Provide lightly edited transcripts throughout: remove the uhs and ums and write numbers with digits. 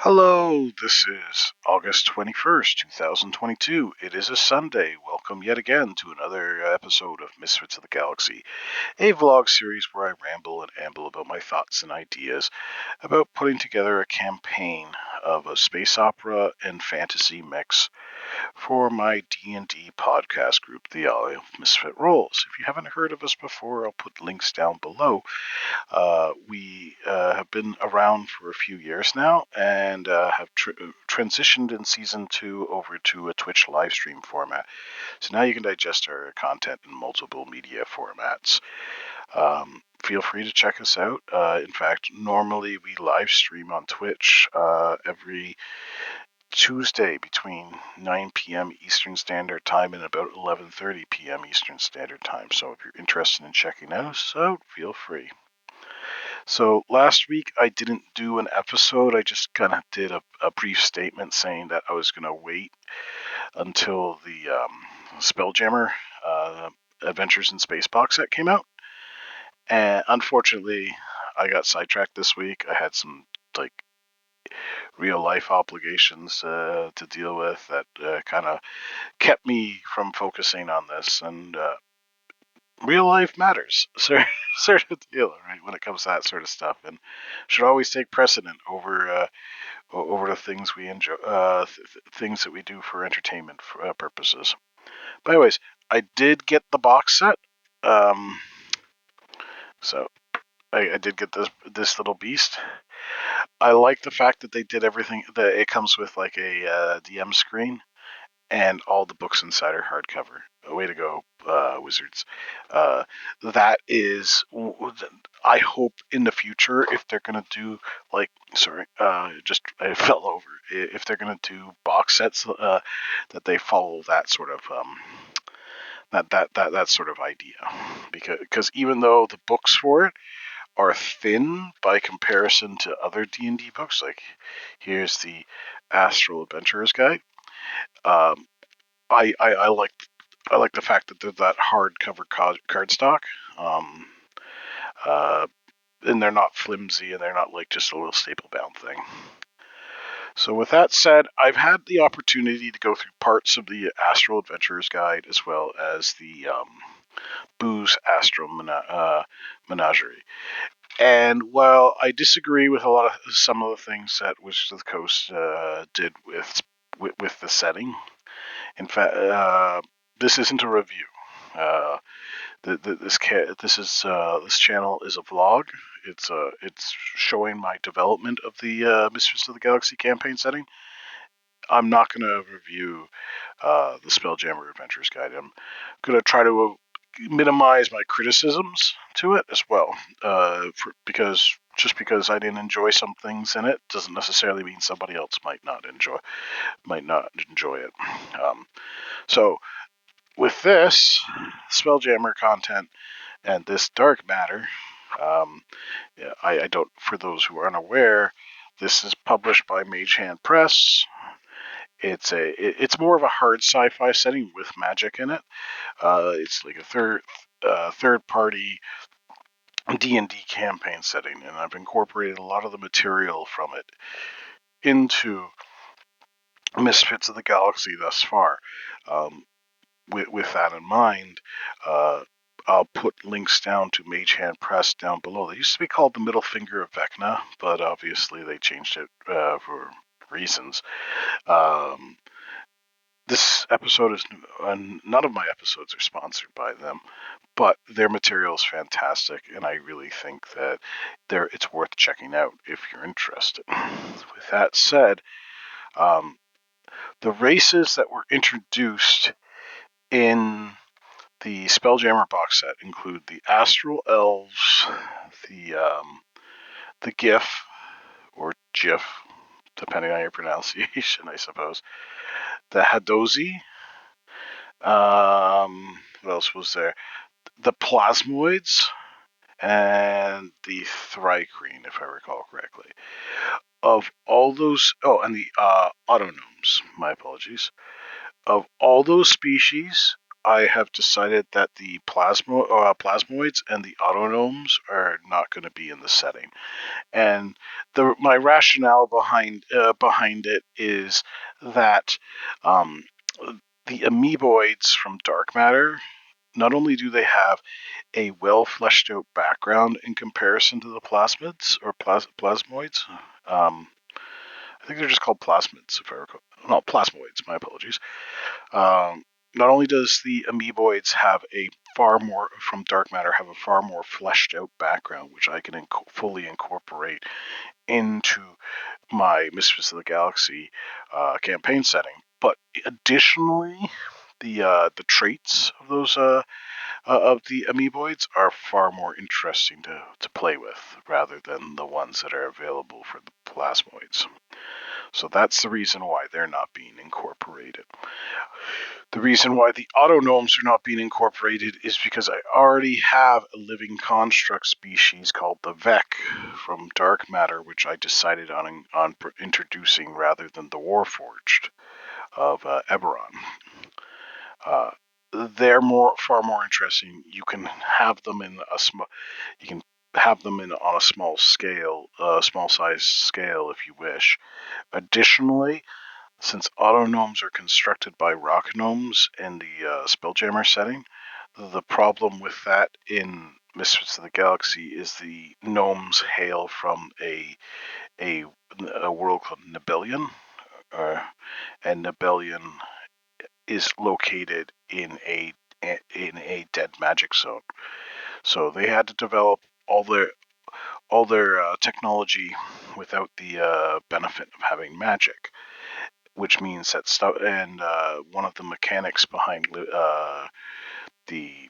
Hello, this is August 21st, 2022. It is a Sunday. Welcome yet again to another episode of Misfits of the Galaxy, a vlog series where I ramble and amble about my thoughts and ideas about putting together a campaign of a space opera and fantasy mix for my D&D podcast group, the Isle of Misfit Rolls. If you haven't heard of us before, I'll put links down below. We have been around for a few years now and have transitioned in season 2 over to a Twitch live stream format. So now you can digest our content in multiple media formats. Feel free to check us out. In fact, normally we live stream on Twitch every Tuesday between 9 p.m. Eastern Standard Time and about 11:30 p.m. Eastern Standard Time. So if you're interested in checking us out, feel free. So last week I didn't do an episode. I just kind of did a brief statement saying that I was going to wait until the Spelljammer Adventures in Space box set came out. And unfortunately, I got sidetracked this week. I had some like real life obligations to deal with that kind of kept me from focusing on this. And real life matters, sort of deal, right? When it comes to that sort of stuff, and should always take precedent over the things we enjoy, things that we do for entertainment purposes. But anyways, I did get the box set, um, so I did get this little beast. I like the fact that they did everything. That it comes with like a DM screen and all the books inside are hardcover. Way to go, Wizards. That is, I hope in the future, if they're going to do, like, sorry, just, I fell over. If they're going to do box sets, that they follow that sort of, that sort of idea. Because even though the books for it are thin by comparison to other D&D books, like, here's the Astral Adventurer's Guide, um, I like the fact that they're that hardcover cardstock, um, uh, and they're not flimsy and they're not like just a little staple bound thing. So with that said, I've had the opportunity to go through parts of the Astral Adventurer's Guide as well as the Boo's Astral Menagerie. And while I disagree with some of the things that Wizards of the Coast did with the setting, in fact, this isn't a review. Uh, this channel is a vlog. It's showing my development of the Mistress of the Galaxy campaign setting. I'm not going to review the Spelljammer Adventures Guide. I'm going to try to minimize my criticisms to it as well, because just because I didn't enjoy some things in it doesn't necessarily mean somebody else might not enjoy it. So with this Spelljammer content and this dark matter, I don't. For those who are unaware, this is published by Mage Press. It's more of a hard sci-fi setting with magic in it. It's like a third party D&D campaign setting, and I've incorporated a lot of the material from it into Misfits of the Galaxy thus far. Um, with that in mind, I'll put links down to Mage Hand Press down below. They used to be called the Middle Finger of Vecna, but obviously they changed it for reasons. This episode is, none of my episodes are sponsored by them, but their material is fantastic, and I really think that it's worth checking out if you're interested. With that said, the races that were introduced in the Spelljammer box set include the Astral Elves, the GIF, or GIF, depending on your pronunciation, I suppose, the Hadozi, what else was there? The Plasmoids, and the Thrycreen, if I recall correctly. Of all those, and the Autognomes, my apologies. Of all those species, I have decided that the plasmoids and the autonomes are not going to be in the setting. And my rationale behind it is that um, the amoeboids from dark matter, not only do they have a well fleshed out background in comparison to the plasmids or plasmoids. I think they're just called plasmids, if I recall. No, plasmoids. My apologies. Um, Not only does the amoeboids have a far more from dark matter have a far more fleshed out background, which I can fully incorporate into my Misfits of the Galaxy campaign setting, but additionally, the traits of those of the amoeboids are far more interesting to play with rather than the ones that are available for the plasmoids. So that's the reason why they're not being incorporated. The reason why the autonomes are not being incorporated is because I already have a living construct species called the Vec from Dark Matter, which I decided on introducing rather than the Warforged of Eberron. They're far more interesting. You can have them in you can have them in on a small scale, small size scale if you wish. Additionally, since autonomes are constructed by rock gnomes in the Spelljammer setting, the problem with that in Misfits of the Galaxy is the gnomes hail from a world called Nibelion, and Nibelion is located in a dead magic zone. So they had to develop all their technology without the benefit of having magic, which means that stuff. And one of the mechanics behind the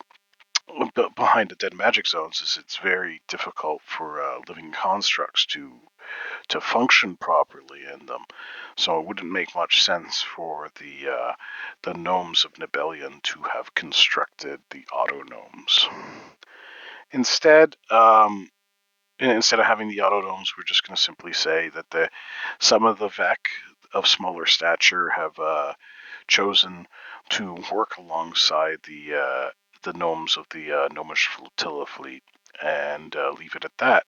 behind the dead magic zones is it's very difficult for living constructs to function properly in them. So it wouldn't make much sense for the gnomes of Nibelion to have constructed the autognomes. Instead of having the autognomes, we're just going to simply say that some of the Vec of smaller stature have chosen to work alongside the gnomes of the gnomish flotilla fleet and leave it at that.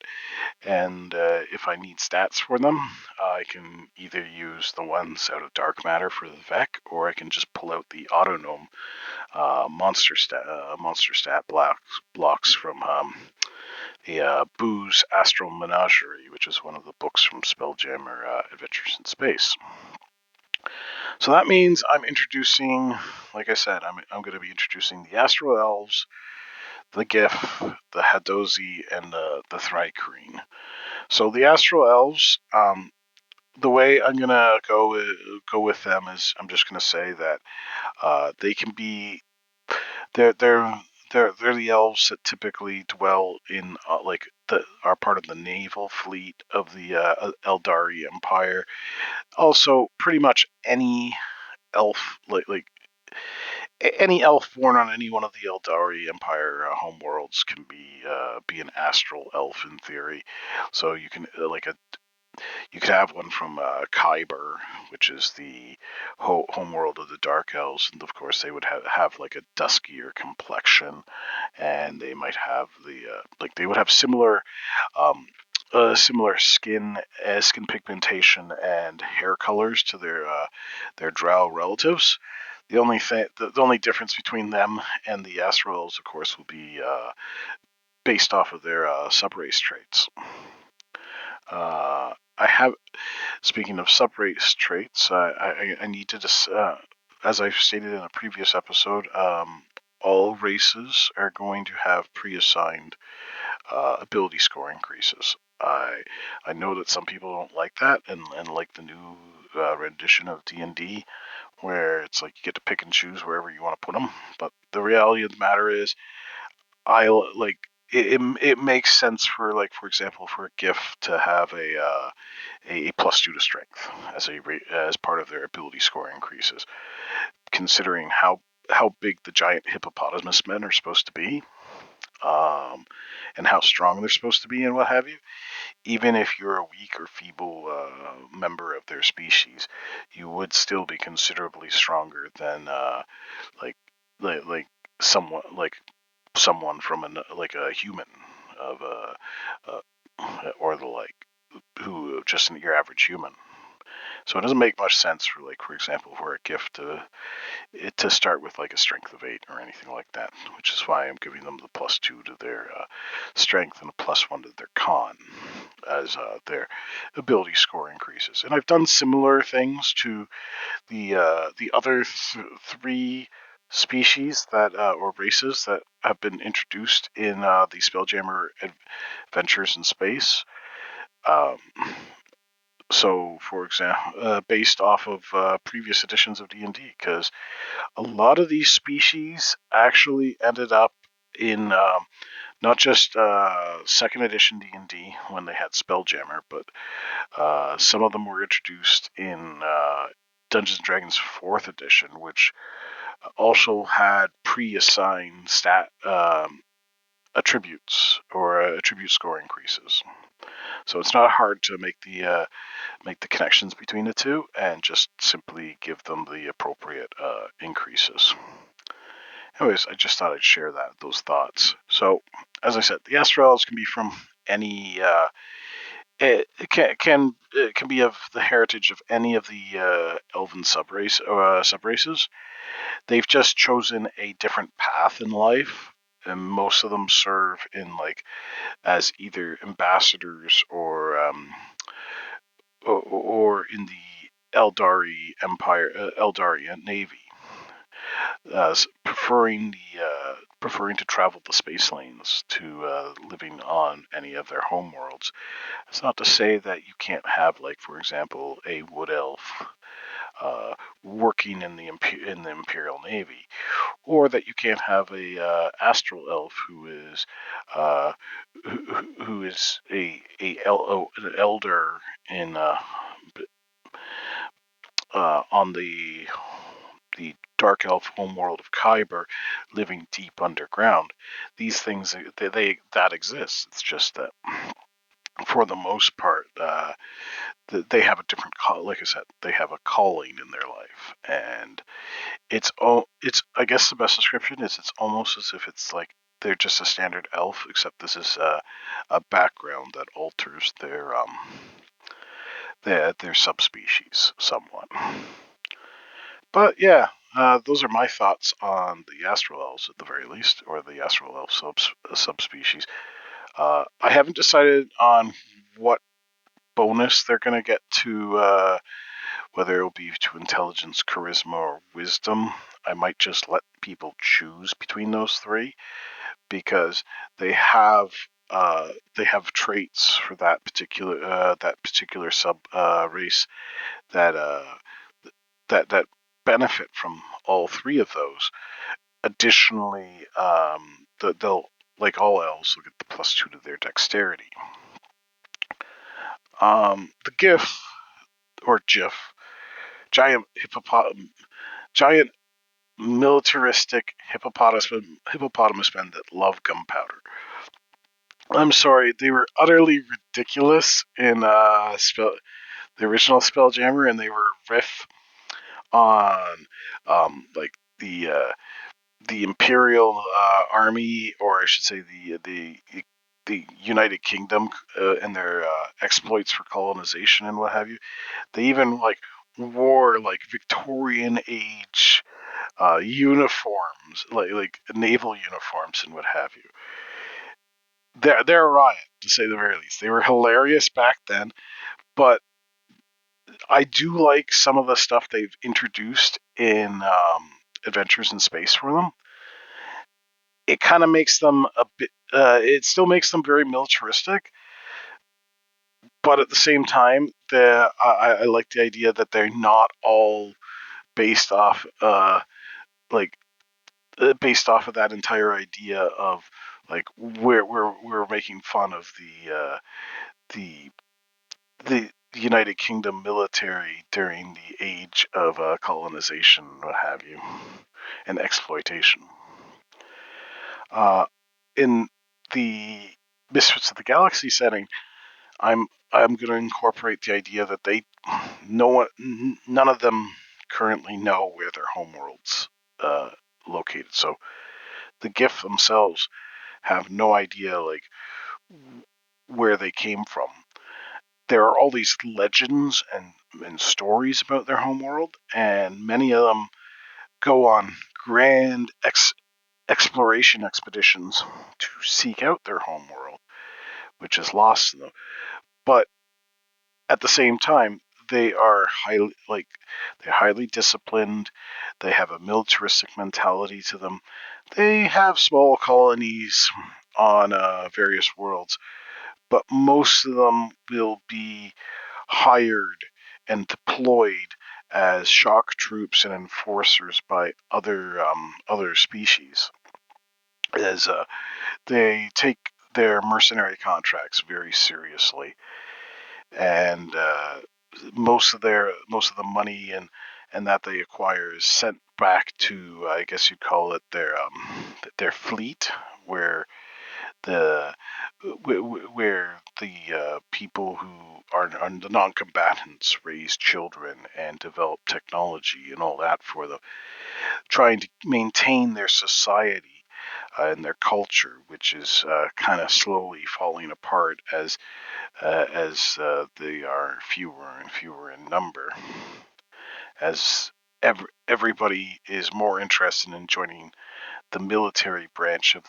And if I need stats for them, I can either use the ones out of dark matter for the Vec, or I can just pull out the autognome monster stat blocks from the Boo's Astral Menagerie, which is one of the books from Spelljammer Adventures in Space. So that means I'm introducing, like I said, I'm going to be introducing the Astral Elves, the Gif, the Hadozi, and the Thrycreen. So the Astral Elves, the way I'm going to go with them is I'm just going to say that they can be they're the elves that typically dwell in are part of the naval fleet of the Eldari Empire. Also, pretty much any elf like any elf born on any one of the Eldari Empire homeworlds can be an astral elf in theory. So you can you could have one from Khyber, which is the homeworld of the Dark Elves, and of course they would have like a duskier complexion, and they might have they would have similar skin pigmentation and hair colors to their drow relatives. The only difference between them and the Astral Elves, of course, will be based off of their subrace traits. I have Speaking of subrace traits, I need to as I've stated in a previous episode, all races are going to have pre-assigned ability score increases. I know that some people don't like that and like the new rendition of D&D where it's like you get to pick and choose wherever you want to put them. But the reality of the matter is, I like it makes sense for example for a GIF to have a +2 to strength as part of their ability score increases, considering how big the giant hippopotamus men are supposed to be, and how strong they're supposed to be, and what have you. Even if you're a weak or feeble member of their species, you would still be considerably stronger than like someone like someone from like a human of or the like, who just your average human. So it doesn't make much sense for, like, for example, for a gift to start with like a strength of 8 or anything like that, which is why I'm giving them the +2 to their strength and a +1 to their con as their ability score increases. And I've done similar things to the other three species that or races that have been introduced in the Spelljammer Adventures in Space. Um, so, for example, based off of previous editions of D&D, because a lot of these species actually ended up in not just second edition D&D when they had Spelljammer, but some of them were introduced in Dungeons & Dragons 4th edition, which also had pre-assigned stat attributes or attribute score increases. So it's not hard to make the connections between the two and just simply give them the appropriate increases. Anyways, I just thought I'd share those thoughts. So, as I said, the Astrals can be from any. It can be of the heritage of any of the Elven subraces. They've just chosen a different path in life, and most of them serve in like as either ambassadors or in the Eldari Empire, Eldari Navy, preferring to travel the space lanes to living on any of their home worlds. It's not to say that you can't have, like, for example, a wood elf working in the Imperial Navy, or that you can't have a astral elf who is uh, who is an elder in on the dark elf homeworld of Kyber, living deep underground. These things that exist. It's just that for the most part, they have a different like I said, they have a calling in their life, and it's I guess the best description is it's almost as if it's like they're just a standard elf, except this is a background that alters their subspecies somewhat. But yeah, those are my thoughts on the Astral Elves at the very least, or the Astral Elf subspecies. I haven't decided on what bonus they're going to get to, whether it'll be to intelligence, charisma, or wisdom. I might just let people choose between those three, because they have traits for that particular sub race that that benefit from all three of those. Additionally, they'll, like all elves, will get the +2 to their dexterity. The GIF or GIF, giant giant militaristic hippopotamus men that love gunpowder. I'm sorry, they were utterly ridiculous in the original Spelljammer, and they were riff on like the Imperial Army, or I should say the United Kingdom, and their exploits for colonization and what have you. They even like wore like Victorian age uniforms, like naval uniforms and what have you. They're a riot, to say the very least. They were hilarious back then, but I do like some of the stuff they've introduced in Adventures in Space for them. It kind of makes them a bit. It still makes them very militaristic, but at the same time, I like the idea that they're not all based off, like based off of that entire idea of like we're making fun of the the United Kingdom military during the age of colonization, what have you, and exploitation. In the Misfits of the Galaxy setting, I'm going to incorporate the idea that none of them currently know where their homeworlds located. So the Gif themselves have no idea like where they came from. There are all these legends and stories about their homeworld, and many of them go on grand exploration expeditions to seek out their homeworld, which is lost to them. But at the same time, they are they're highly disciplined. They have a militaristic mentality to them. They have small colonies on various worlds, but most of them will be hired and deployed as shock troops and enforcers by other species. As they take their mercenary contracts very seriously, and most of the money and that they acquire is sent back to, I guess you'd call it, their fleet, where the where the people who are the non-combatants raise children and develop technology and all that for them, trying to maintain their society and their culture, which is kind of slowly falling apart as they are fewer and fewer in number, as everybody is more interested in joining the military branch of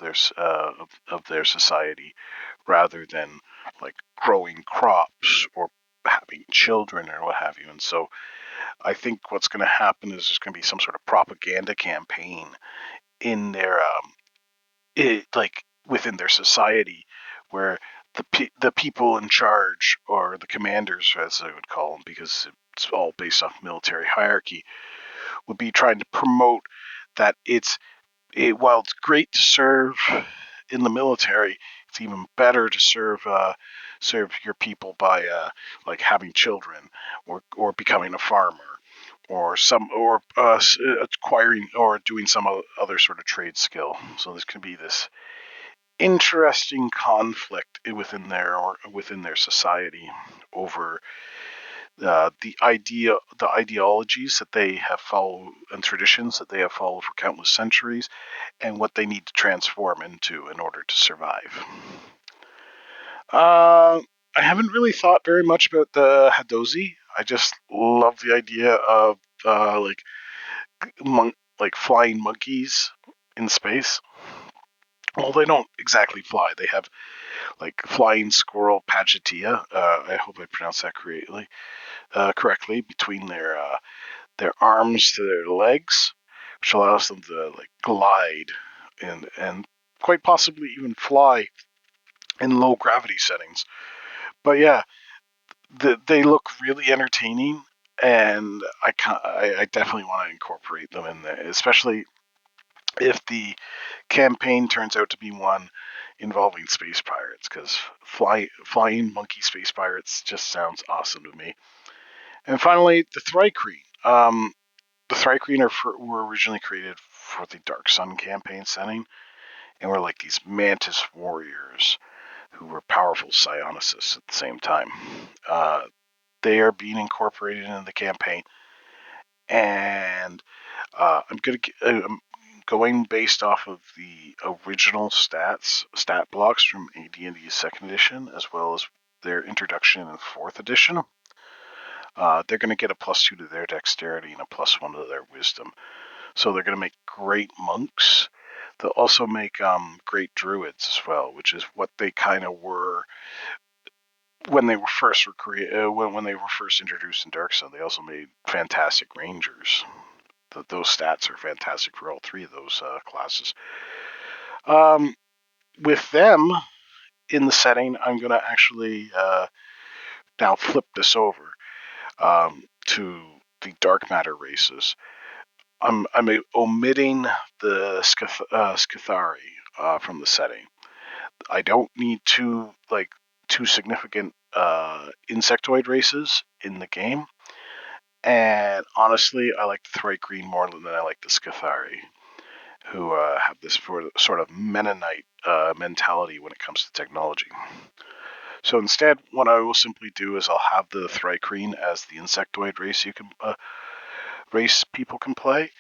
their society rather than like growing crops or having children or what have you. And so I think what's going to happen is there's going to be some sort of propaganda campaign in their within their society, where the people in charge, or the commanders as I would call them, because it's all based off military hierarchy, would be trying to promote that while it's great to serve in the military, it's even better to serve your people by like having children, or becoming a farmer, or acquiring or doing some other sort of trade skill. So this could be this interesting conflict within their society over the ideologies that they have followed and traditions that they have followed for countless centuries, and what they need to transform into in order to survive. I haven't really thought very much about the Hadozi. I just love the idea of like like flying monkeys in space. Well, they don't exactly fly. They have like flying squirrel pagetia. I hope I pronounced that correctly, between their arms to their legs, which allows them to like glide and quite possibly even fly in low gravity settings. But yeah, they look really entertaining, and I definitely want to incorporate them in there, especially if the campaign turns out to be one involving space pirates, because flying monkey space pirates just sounds awesome to me. And finally, the Thrycreen. The Thrycreen were originally created for the Dark Sun campaign setting, and were like these mantis warriors who were powerful psionists at the same time. They are being incorporated into the campaign, and I'm going based off of the original stat blocks from AD&D Second Edition, as well as their introduction in Fourth Edition. They're going to get a +2 to their dexterity and a +1 to their wisdom. So they're going to make great monks. They'll also make great druids as well, which is what they kind of were when they were first when they were first introduced in Dark Sun. They also made fantastic rangers. Those stats are fantastic for all three of those classes. With them in the setting, I'm going to actually now flip this over to the dark matter races. I'm omitting the Scathari from the setting. I don't need two significant insectoid races in the game, and honestly, I like the Thrycreen more than I like the Scathari, who have this sort of Mennonite mentality when it comes to technology. So instead, what I will simply do is I'll have the Thrycreen as the insectoid race race people can play,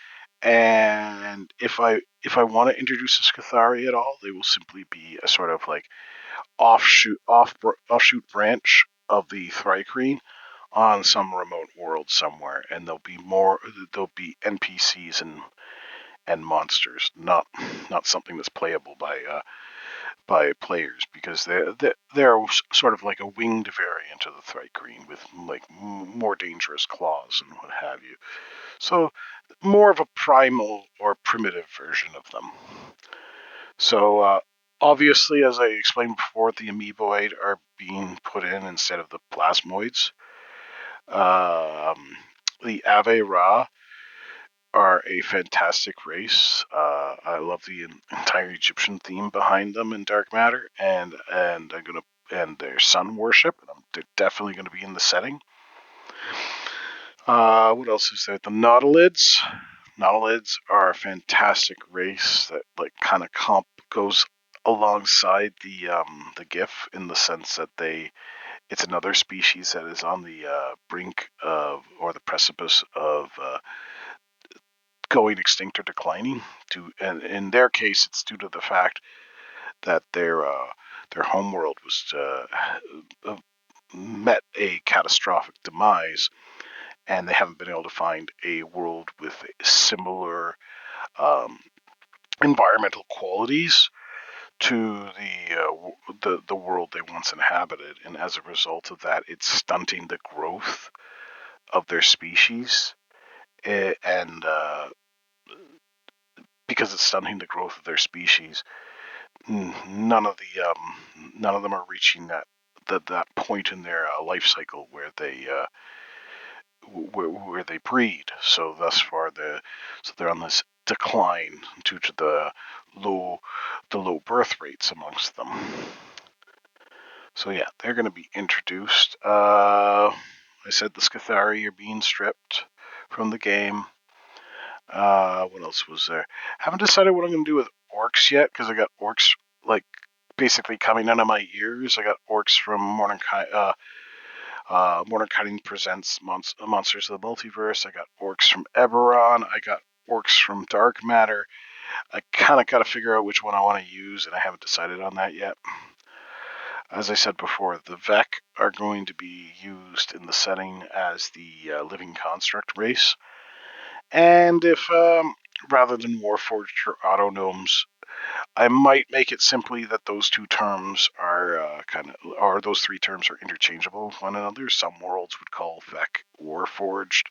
And if I want to introduce a Scathari at all, they will simply be a sort of like offshoot branch of the Thrycreen on some remote world somewhere, and there'll be NPCs and monsters, not something that's playable by players, because they're sort of like a winged variant of the Thrycreen with like more dangerous claws and what have you. So more of a primal or primitive version of them. So obviously, as I explained before, the amoeboid are being put in instead of the plasmoids. The Ave Ra are a fantastic race. I love the entire Egyptian theme behind them in Dark Matter, and their sun worship. They're definitely gonna be in the setting. What else is there? The Nautilids. Nautilids are a fantastic race that like kind of goes alongside the GIF in the sense that it's another species that is on the brink of or the precipice of going extinct or declining. And in their case, it's due to the fact that their homeworld was met a catastrophic demise, and they haven't been able to find a world with similar um, environmental qualities to the world they once inhabited, and as a result of that, it's stunting the growth of their species, and because it's stunting the growth of their species, none of them are reaching that point in their life cycle where they breed. So thus far, they're on this decline due to the low birth rates amongst them. So yeah, they're going to be introduced. I said the Scathari are being stripped from the game. What else was there? Haven't decided what I'm going to do with orcs yet, because I got orcs like basically coming out of my ears. I got orcs from Mordenkainen Presents Monsters of the Multiverse. I got orcs from Eberron. I got orcs from Dark Matter. I kind of got to figure out which one I want to use, and I haven't decided on that yet. As I said before, the Vec are going to be used in the setting as the living construct race. And if, rather than Warforged or Auto Gnomes, I might make it simply that those two terms are those three terms are interchangeable with one another. Some worlds would call Vec Warforged,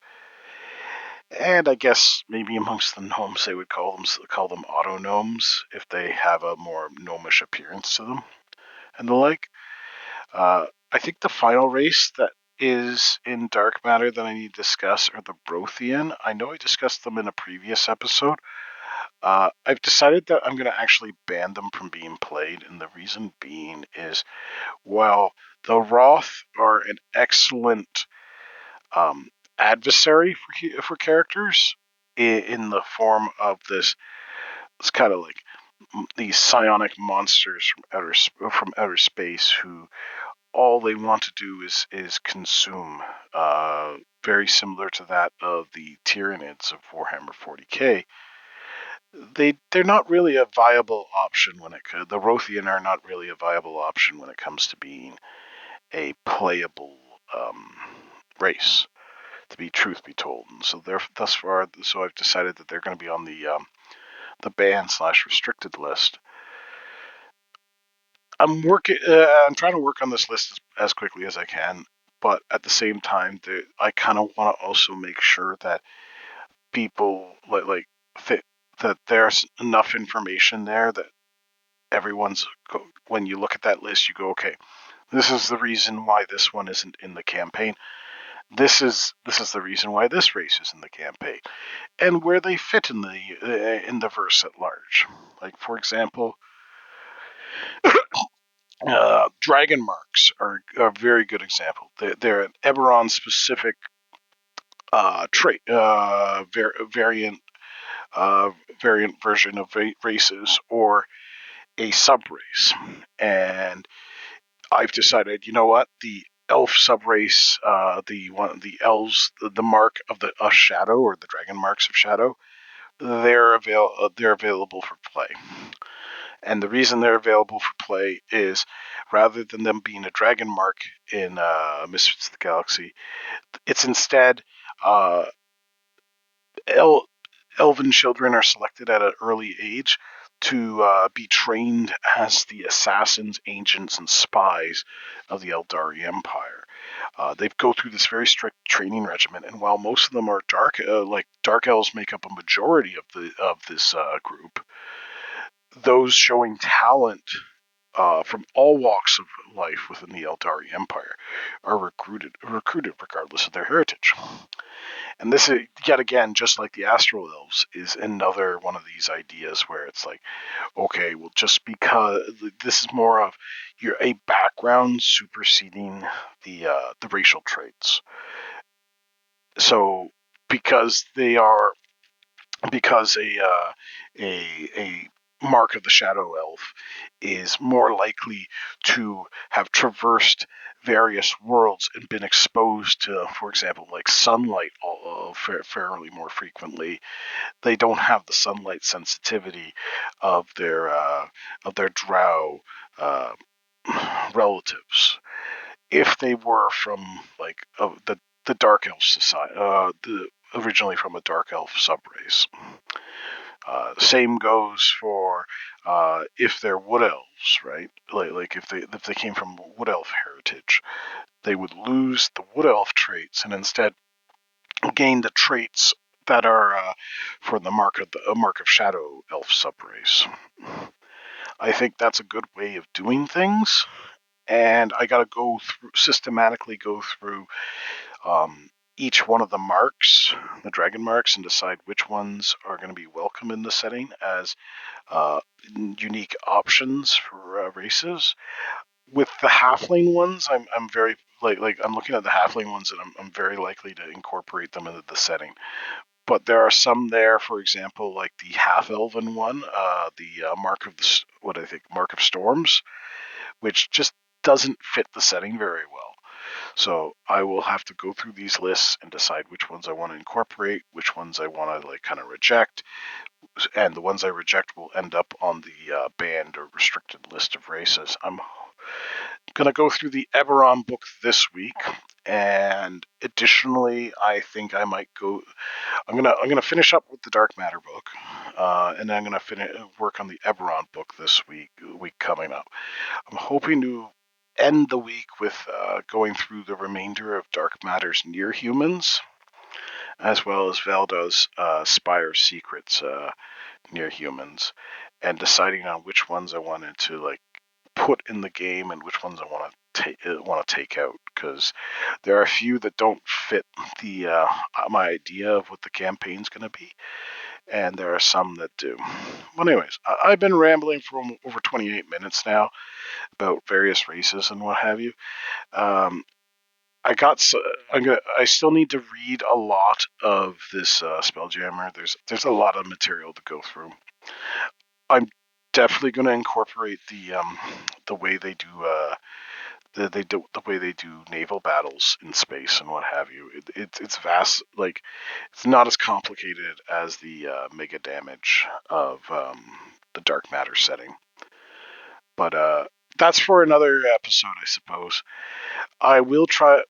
and I guess maybe amongst the gnomes they would call them Auto Gnomes if they have a more gnomish appearance to them and the like. I think the final race that is in Dark Matter that I need to discuss are the Brothian. I know I discussed them in a previous episode. I've decided that I'm going to actually ban them from being played, and the reason being is, while the Wrath are an excellent adversary for characters in the form of this, it's kind of like these psionic monsters from outer space who all they want to do is consume, very similar to that of the Tyranids of Warhammer 40k. They're not really a viable option the Rothian are not really a viable option when it comes to being a playable race. To be truth be told, and so they're thus far. So I've decided that they're going to be on the ban/restricted list. I'm working. I'm trying to work on this list as quickly as I can, but at the same time, I kind of want to also make sure that people that there's enough information there that when you look at that list, you go, okay, this is the reason why this one isn't in the campaign. This is the reason why this race is in the campaign, and where they fit in the verse at large. Like, for example, dragon marks are a very good example. They're an Eberron specific trait variant version of races or a sub race, and I've decided, you know what, the elf sub race, the elves, the mark of the shadow or the dragon marks of shadow they're available for play. And the reason they're available for play is, rather than them being a dragon mark in Misfits of the Galaxy, it's instead uh, elven children are selected at an early age to be trained as the assassins, agents, and spies of the Eldari Empire. They go through this very strict training regimen, and while most of them are dark elves make up a majority of this group, those showing talent from all walks of life within the Eldari Empire are recruited regardless of their heritage. And this is, yet again, just like the Astral Elves, is another one of these ideas where it's like, okay, well, just because this is more of you're a background superseding the racial traits. So because they are because a mark of the shadow elf is more likely to have traversed various worlds and been exposed to, for example, like sunlight fairly more frequently. They don't have the sunlight sensitivity of their drow uh, relatives. If they were from like the dark elf society, originally from a dark elf subrace. Same goes for if they're wood elves, right? Like if they came from wood elf heritage, they would lose the wood elf traits and instead gain the traits that are for the mark of shadow elf subrace. I think that's a good way of doing things, and I got to systematically go through each one of the marks, the dragon marks, and decide which ones are going to be welcome in the setting as uh, unique options for races. With the halfling ones, I'm very like I'm looking at the halfling ones, and I'm very likely to incorporate them into the setting. But there are some there, for example, like the half elven one, the mark of mark of storms, which just doesn't fit the setting very well. So I will have to go through these lists and decide which ones I want to incorporate, which ones I want to like kind of reject, and the ones I reject will end up on the banned or restricted list of races. I'm gonna go through the Eberron book this week, and additionally, I think I might go. I'm gonna finish up with the Dark Matter book, and then I'm gonna work on the Eberron book this week coming up. I'm hoping to end the week with going through the remainder of Dark Matter's Near Humans, as well as Valda's Spire Secrets Near Humans, and deciding on which ones I wanted to like put in the game and which ones I want to take out, because there are a few that don't fit the my idea of what the campaign's going to be, and there are some that do. Well, anyways, I've been rambling for over 28 minutes now about various races and what have you. Um, I got. I still need to read a lot of this Spelljammer. There's a lot of material to go through. I'm definitely going to incorporate the way they do the way they do naval battles in space and what have you. It's vast. Like it's not as complicated as the mega damage of the dark matter setting. But that's for another episode, I suppose. I will try.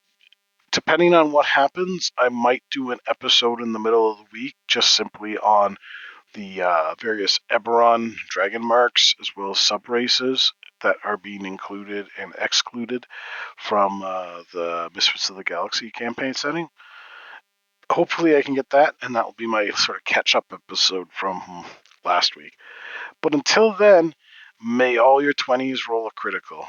Depending on what happens, I might do an episode in the middle of the week, just simply on the various Eberron dragon marks, as well as subraces that are being included and excluded from the Misfits of the Galaxy campaign setting. Hopefully I can get that, and that will be my sort of catch-up episode from last week. But until then, may all your 20s roll a critical.